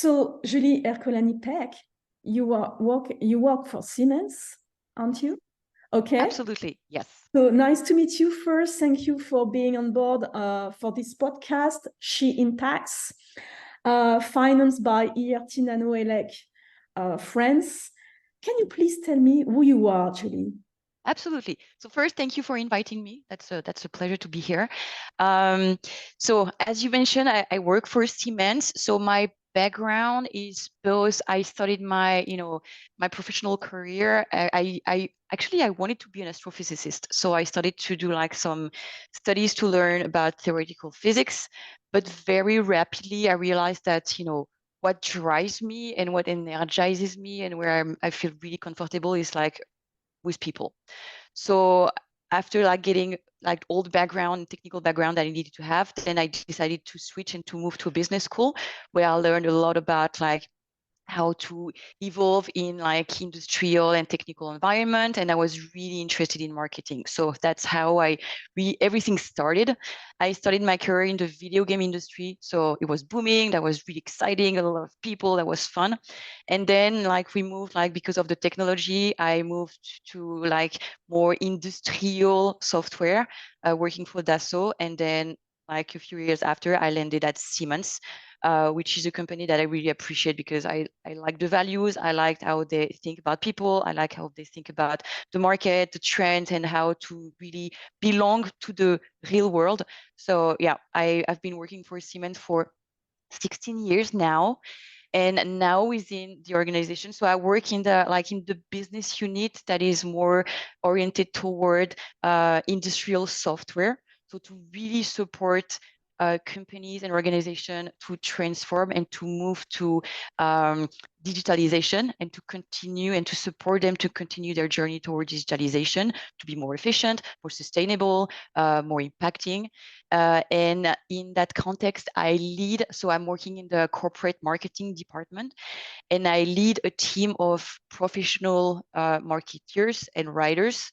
So, Julie Ercolani-Peck, you work for Siemens, aren't you? Okay. Absolutely, yes. So nice to meet you first. Thank you for being on board for this podcast, She Impacts, financed by ERT Nanoelec France. Can you please tell me who you are, Julie? Absolutely. So first, thank you for inviting me. That's a pleasure to be here. So as you mentioned, I work for Siemens. So my background is both. I studied my my professional career. I actually I wanted to be an astrophysicist. So I started to do like some studies to learn about theoretical physics. But very rapidly, I realized that what drives me and what energizes me and where I feel really comfortable is like with people. So after like getting like all the background, technical background that I needed to have, then I decided to switch and to move to a business school where I learned a lot about like how to evolve in like industrial and technical environment. And I was really interested in marketing. So that's how everything started. I started my career in the video game industry. So it was booming. That was really exciting. A lot of people. That was fun. And then like we moved like because of the technology, I moved to like more industrial software, working for Dassault. And then like a few years after, I landed at Siemens, which is a company that I really appreciate because I like the values. I liked how they think about people. I like how they think about the market, the trends, and how to really belong to the real world. So yeah, I've been working for Siemens for 16 years now. And now within the organization, so I work in the business unit that is more oriented toward industrial software. So to really support companies and organizations to transform and to move to digitalization and to continue and to support them to continue their journey towards digitalization, to be more efficient, more sustainable, more impacting. And in that context, so I'm working in the corporate marketing department, and I lead a team of professional marketeers and writers.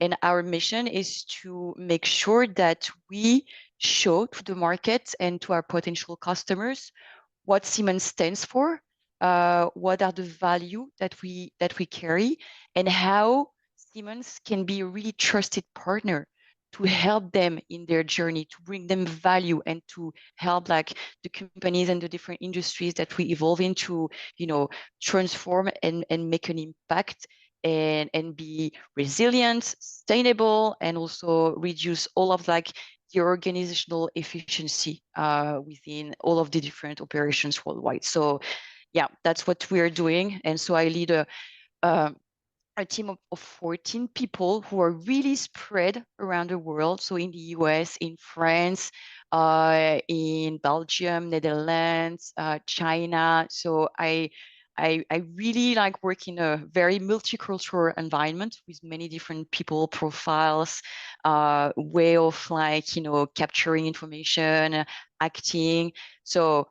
And our mission is to make sure that we show to the market and to our potential customers what Siemens stands for, what are the value that we carry, and how Siemens can be a really trusted partner to help them in their journey, to bring them value, and to help like the companies and the different industries that we evolve into, transform and make an impact and be resilient, sustainable, and also reduce all of like the organizational efficiency within all of the different operations worldwide. So yeah, that's what we are doing. And so I lead a team of 14 people who are really spread around the world. So in the US, in France, in Belgium, Netherlands, China. So I really like work in a very multicultural environment with many different people profiles, way of like, capturing information, acting. So,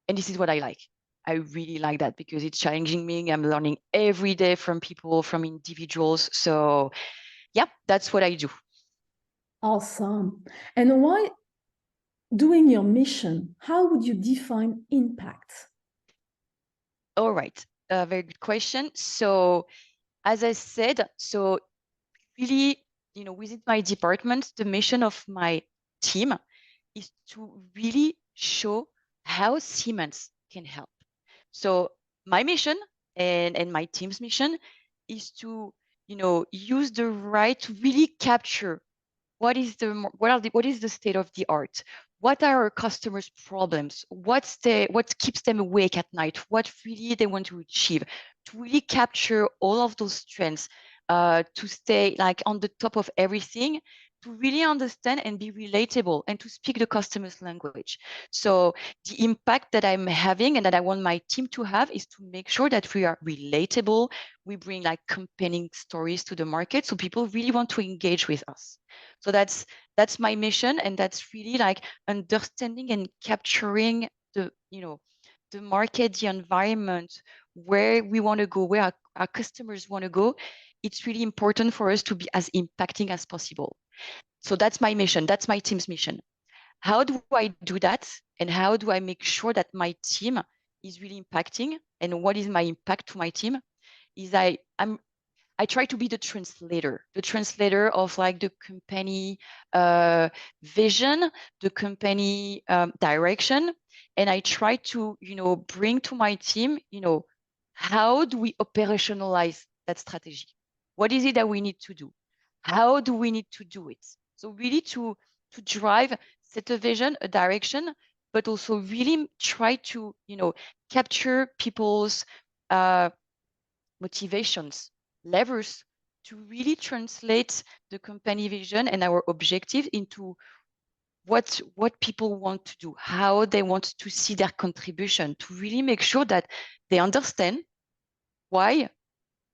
and this is what I like. I really like that because it's challenging me. I'm learning every day from people, from individuals. So yeah, that's what I do. Awesome. And why doing your mission? How would you define impact? All right. Very good question. So as I said, so really, within my department, the mission of my team is to really show how Siemens can help. So my mission and my team's mission is to, use the right to really capture what is the state of the art, what are our customers' problems, what keeps them awake at night, what really they want to achieve, to really capture all of those trends, to stay like on the top of everything, to really understand and be relatable and to speak the customer's language. So the impact that I'm having and that I want my team to have is to make sure that we are relatable. We bring like compelling stories to the market so people really want to engage with us. So that's my mission, and that's really like understanding and capturing the market, the environment, where we want to go, where our customers want to go. It's really important for us to be as impacting as possible. So that's my mission. That's my team's mission. How do I do that? And how do I make sure that my team is really impacting and what is my impact to my team is I try to be the translator of like the company vision, the company direction. And I try to, bring to my team, how do we operationalize that strategy? What is it that we need to do? How do we need to do it? So really to drive, set a vision, a direction, but also really try to, capture people's motivations, levers to really translate the company vision and our objective into what people want to do, how they want to see their contribution, to really make sure that they understand why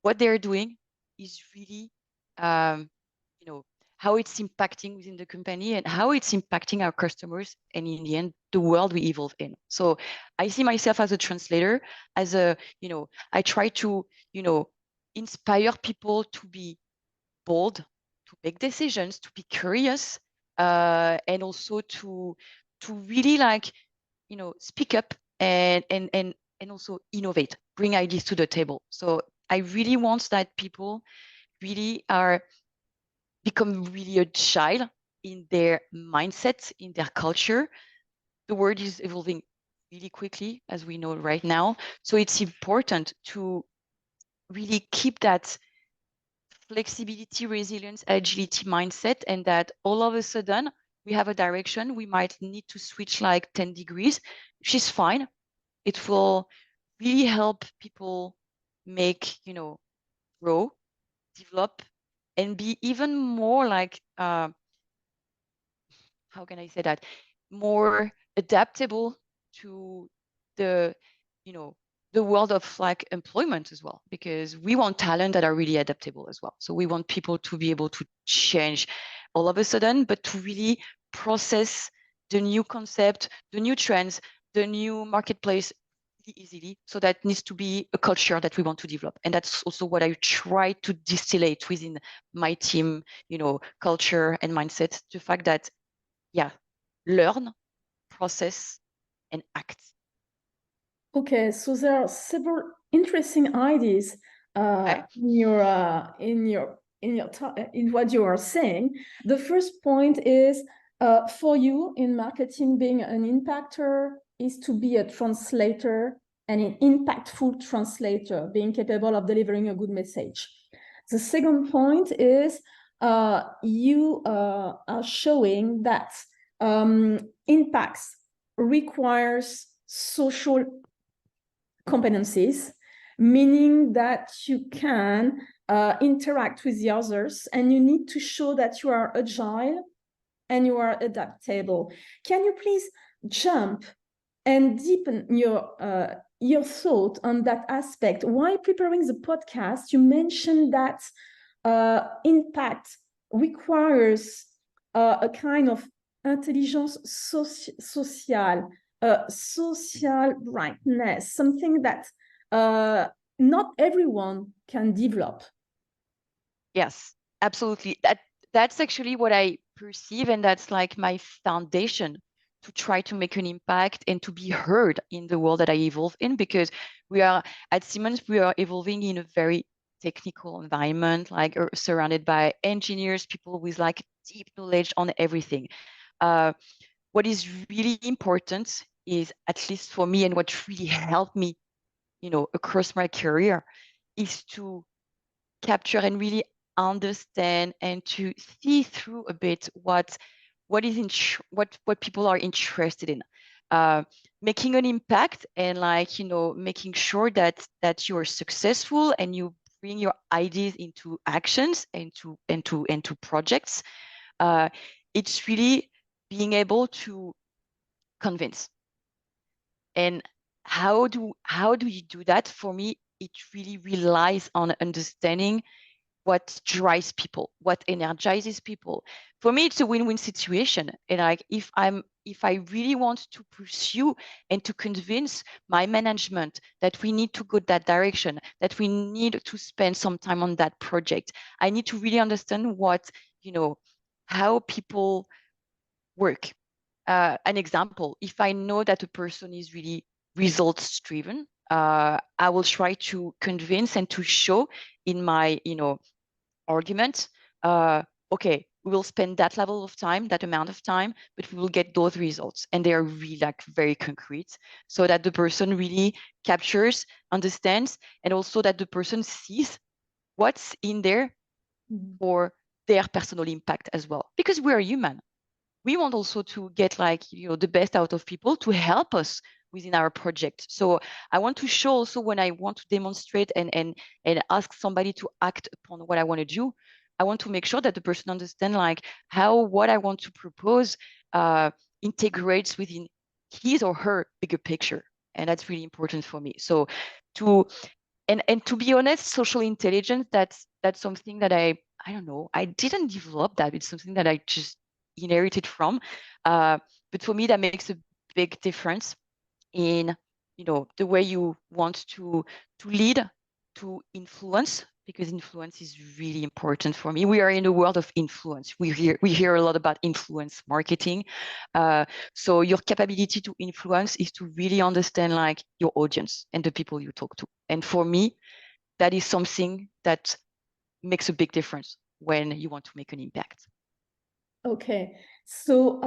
what they're doing is really, how it's impacting within the company and how it's impacting our customers and in the end, the world we evolve in. So I see myself as a translator, as I try to, inspire people to be bold, to make decisions, to be curious, and also to really speak up and also innovate, bring ideas to the table. So I really want that people really become really agile in their mindset, in their culture. The world is evolving really quickly, as we know right now. So it's important to really keep that flexibility, resilience, agility mindset, and that all of a sudden we have a direction, we might need to switch like 10 degrees, which is fine. It will really help people make, grow, develop, and be even more like, how can I say that, more adaptable to the, the world of like employment as well, because we want talent that are really adaptable as well. So we want people to be able to change all of a sudden, but to really process the new concept, the new trends, the new marketplace easily. So that needs to be a culture that we want to develop. And that's also what I try to distillate within my team, culture and mindset, the fact that, yeah, learn, process, and act. Okay, so there are several interesting ideas Okay. in what you are saying. The first point is for you in marketing, being an impactor is to be a translator and an impactful translator, being capable of delivering a good message. The second point is you are showing that impacts requires social competencies, meaning that you can interact with the others and you need to show that you are agile and you are adaptable. Can you please jump and deepen your thought on that aspect? While preparing the podcast, you mentioned that impact requires a kind of intelligence sociale, social brightness, something that not everyone can develop. Yes, absolutely. That's actually what I perceive, and that's like my foundation to try to make an impact and to be heard in the world that I evolve in, because we are at Siemens, we are evolving in a very technical environment, like surrounded by engineers, people with like deep knowledge on everything. What is really important is, at least for me, and what really helped me, across my career, is to capture and really understand and to see through a bit what people are interested in, making an impact and making sure that you are successful and you bring your ideas into actions and to projects. It's really being able to convince. And how do you do that? For me, it really relies on understanding what drives people, what energizes people. For me, it's a win-win situation. And like if I really want to pursue and to convince my management that we need to go that direction, that we need to spend some time on that project, I need to really understand how people work. An example, if I know that a person is really results driven. I will try to convince and to show in my, argument, okay, we will spend that level of time, that amount of time, but we will get those results. And they are really like very concrete, so that the person really captures, understands, and also that the person sees what's in there for their personal impact as well. Because we are human. We want also to get like, the best out of people to help us within our project. So I want to show also when I want to demonstrate and ask somebody to act upon what I want to do, I want to make sure that the person understands like how what I want to propose integrates within his or her bigger picture. And that's really important for me. So and to be honest, social intelligence, that's something that I don't know, I didn't develop that. It's something that I just inherited from. But for me, that makes a big difference in the way you want to lead, to influence, because influence is really important for me. We are in a world of influence. We hear a lot about influence marketing. So your capability to influence is to really understand like your audience and the people you talk to. And for me, that is something that makes a big difference when you want to make an impact. Okay, so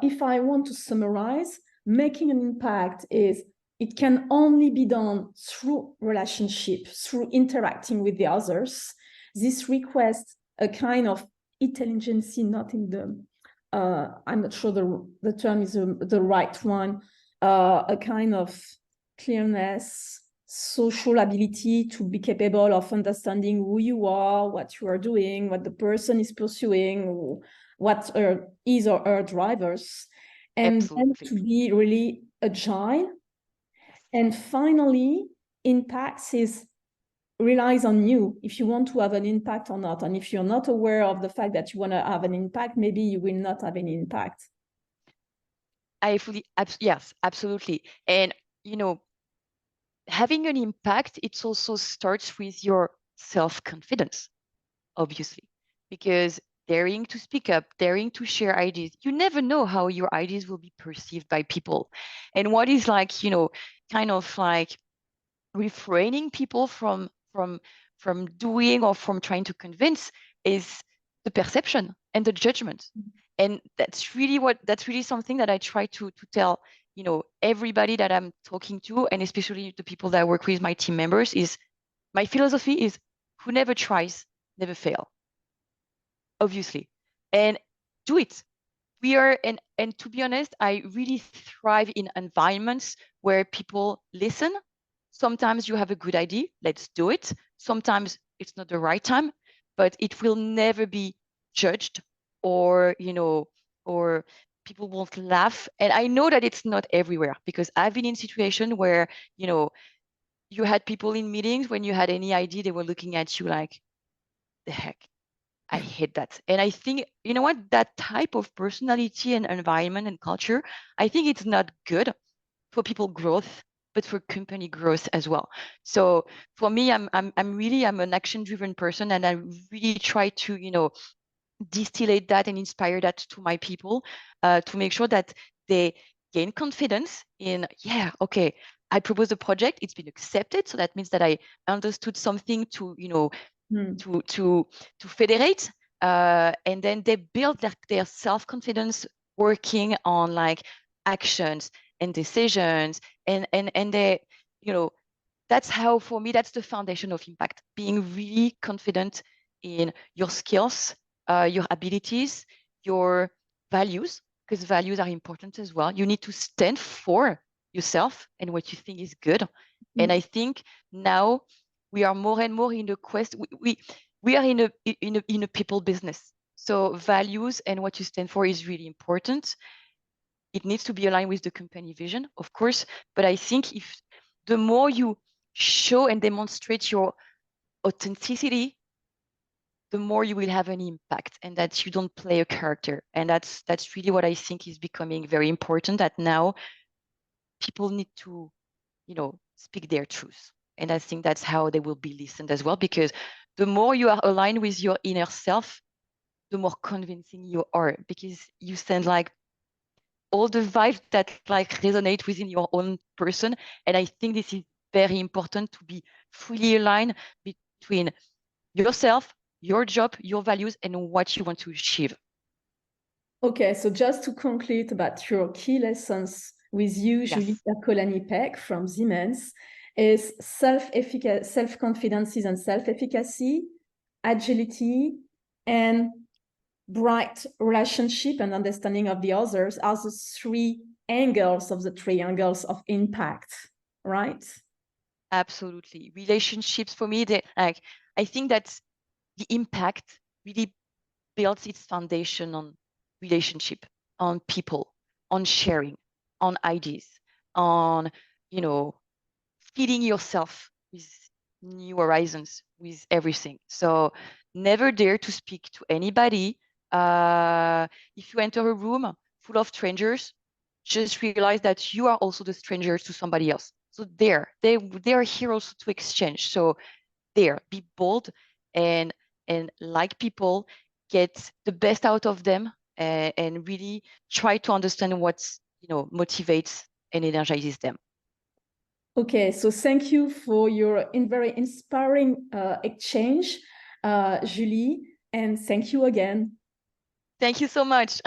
if I want to summarize, making an impact it can only be done through relationship, through interacting with the others. This requests a kind of intelligence, not in the, I'm not sure the term is the right one, a kind of clearness, social ability to be capable of understanding who you are, what you are doing, what the person is pursuing, what are his or her drivers, and then to be really agile. Yes. And finally, impacts relies on you if you want to have an impact or not. And if you're not aware of the fact that you want to have an impact, maybe you will not have any impact. Yes, absolutely. And having an impact, it also starts with your self-confidence, obviously, because daring to speak up, daring to share ideas, you never know how your ideas will be perceived by people. And what is like, kind of like refraining people from doing or from trying to convince is the perception and the judgment. And that's really something that I try to tell everybody that I'm talking to, and especially the people that I work with, my team members, is my philosophy is who never tries never fail, obviously. And do it. We are, and to be honest, I really thrive in environments where people listen. Sometimes you have a good idea, let's do it. Sometimes it's not the right time, but it will never be judged, or or people won't laugh. And I know that it's not everywhere, because I've been in situations where you had people in meetings, when you had any idea, they were looking at you like, the heck, I hate that. And I think, what, that type of personality and environment and culture, I think it's not good for people growth, but for company growth as well. So for me, I'm an action-driven person, and I really try to, distillate that and inspire that to my people, to make sure that they gain confidence in, yeah, okay, I proposed a project, it's been accepted. So that means that I understood something to, to federate, and then they build their self-confidence working on like actions and decisions, and they, that's how, for me, that's the foundation of impact, being really confident in your skills, your abilities, your values, because values are important as well. You need to stand for yourself and what you think is good. And I think now we are more and more in the quest. We are in a people business. So values and what you stand for is really important. It needs to be aligned with the company vision, of course. But I think if the more you show and demonstrate your authenticity, the more you will have an impact, and that you don't play a character. And that's really what I think is becoming very important, that now people need to, speak their truth. And I think that's how they will be listened as well, because the more you are aligned with your inner self, the more convincing you are, because you stand like, all the vibes that like resonate within your own person. And I think this is very important to be fully aligned between yourself, your job, your values, and what you want to achieve. Okay, so just to conclude about your key lessons with you, Julie Yes, Ercolani-Peck from Siemens, is self-confidence and self-efficacy, agility, and bright relationship and understanding of the others are the three angles of the triangles of impact, right? absolutely. Relationships for me, they like I think that the impact really builds its foundation on relationship, on people, on sharing, on ideas, on, you know, feeding yourself with new horizons, with everything. So never dare to speak to anybody. If you enter a room full of strangers, just realize that you are also the strangers to somebody else. So they are here also to exchange. So be bold and like people, get the best out of them, and really try to understand what's motivates and energizes them. Okay, so thank you for your very inspiring exchange, Julie, and thank you again. Thank you so much.